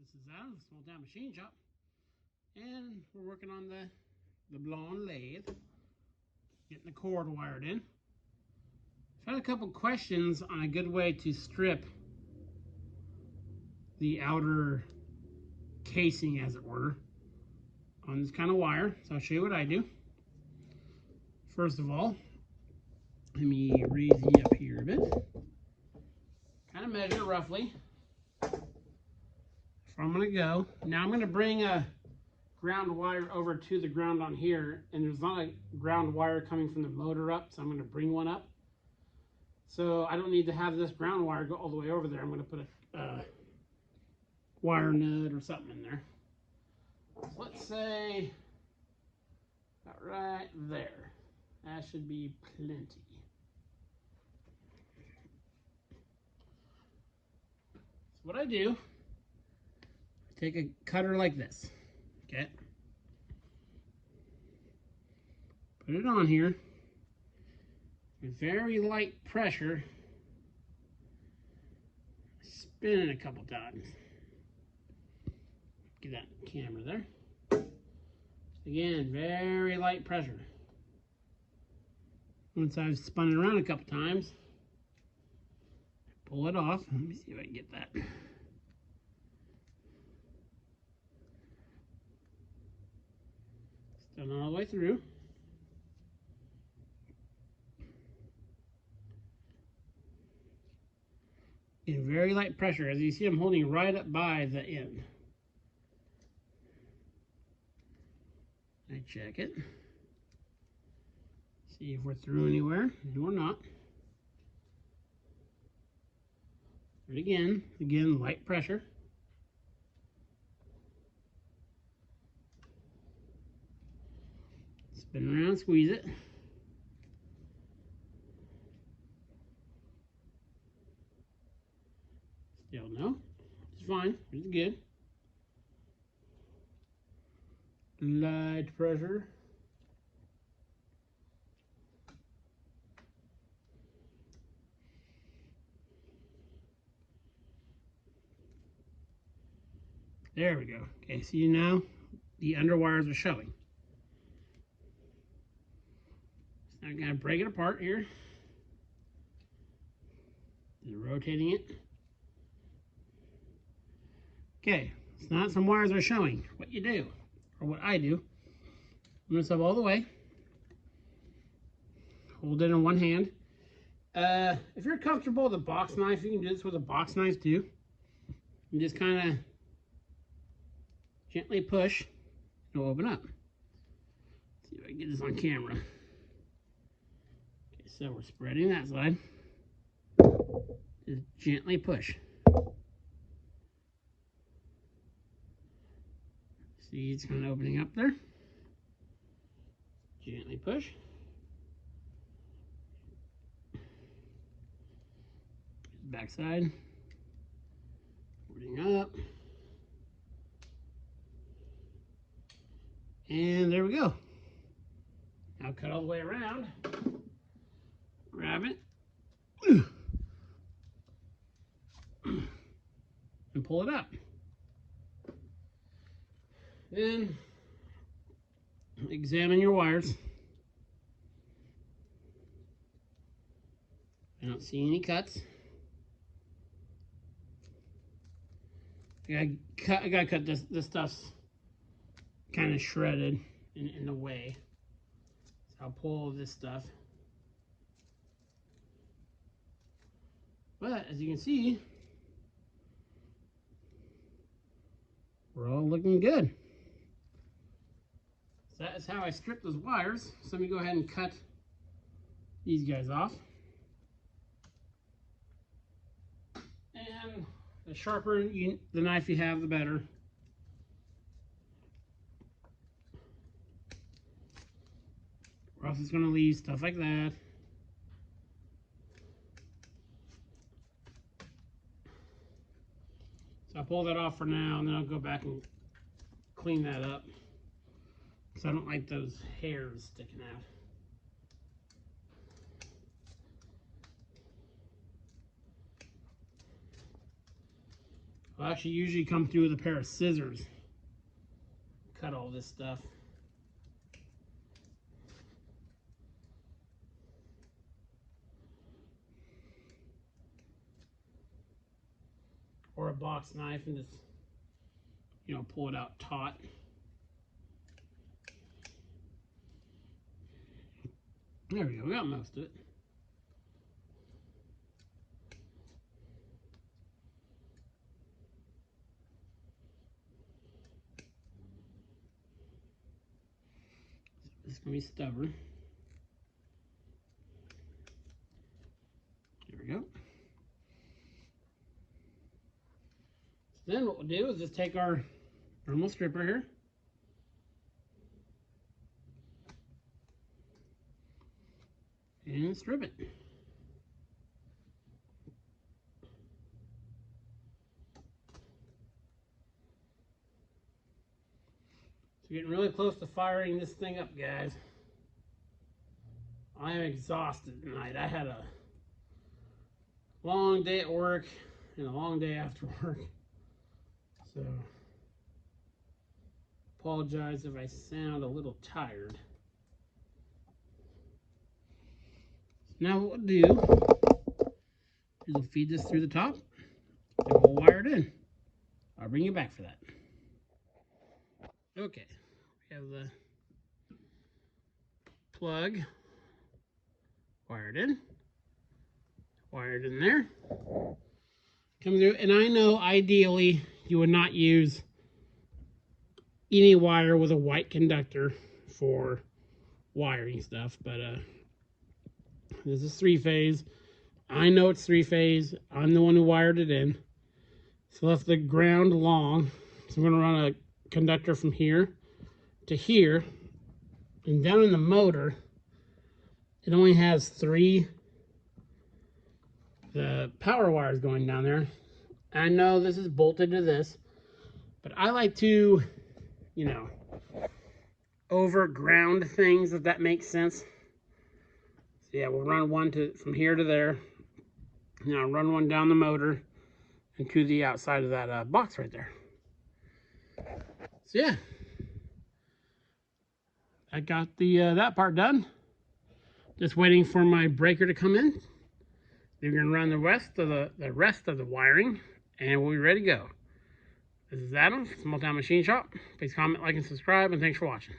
This is Adam, Small Town Machine Shop, and we're working on the leblond lathe, getting the cord wired in. I've had a couple questions on a good way to strip the outer casing, as it were, on this kind of wire. So I'll show you what I do. First of all, let me raise you up here a bit. Kind of measure roughly where I'm going to go. Now I'm going to bring a ground wire over to the ground on here, and there's not a ground wire coming from the motor up, so I'm going to bring one up. So I don't need to have this ground wire go all the way over there. I'm going to put a wire nut or something in there. So let's say about right there. That should be plenty. So what I do, take a cutter like this, okay? Put it on here with very light pressure. Spin it a couple times. Get that camera there. Again, very light pressure. Once I've spun it around a couple times, pull it off. Let me see if I can get that. Done all the way through. In very light pressure. As you see, I'm holding right up by the end. I check it. See if we're through anywhere. No, we're not. Do it again. Again, light pressure. Spin around, squeeze it. Still no. It's fine. It's good. Light pressure. There we go. Okay, see now the underwires are showing. So I'm going to break it apart here. Just rotating it. Okay, it's not some wires are showing. What you do, or what I do, I'm going to up all the way. Hold it in one hand. If you're comfortable with a box knife, you can do this with a box knife too. You just kind of gently push, it'll open up. Let's see if I can get this on camera. Okay, so we're spreading that side. Just gently push. See, it's kind of opening up there. Gently push. Back side. Opening up. And there we go. Now cut all the way around. Grab it. And pull it up. Then examine your wires. I don't see any cuts. I gotta cut this stuff's kind of shredded in the way. So I'll pull this stuff. But as you can see, we're all looking good. So that is how I strip those wires. So let me go ahead and cut these guys off. And the sharper the knife you have, the better. Or else it's going to leave stuff like that. So I'll pull that off for now, and then I'll go back and clean that up. Because I don't like those hairs sticking out. I'll actually usually come through with a pair of scissors. Cut all this stuff. Or a box knife and just, you know, pull it out taut. There we go, we got most of it. It's gonna be stubborn. There we go. So then what we'll do is just take our thermal stripper here. And strip it. So getting really close to firing this thing up, guys. I am exhausted tonight. I had a long day at work and a long day after work. So, apologize if I sound a little tired. Now what we'll do is we'll feed this through the top and we'll wire it in. I'll bring you back for that. Okay, we have the plug wired in there. Come through, and I know ideally you would not use any wire with a white conductor for wiring stuff, but this is 3-phase. I know it's 3-phase. I'm the one who wired it in. So left the ground long. So I'm going to run a conductor from here to here, and down in the motor it only has 3 the power wires going down there. I know this is bolted to this, but I like to, you know, overground things, if that makes sense. So yeah, we'll run one from here to there. Now run one down the motor and to the outside of that box right there. So yeah, I got the that part done. Just waiting for my breaker to come in. We're gonna run the rest of the wiring, and we'll be ready to go. This is Adam, Small Town Machine Shop. Please comment, like, and subscribe, and thanks for watching.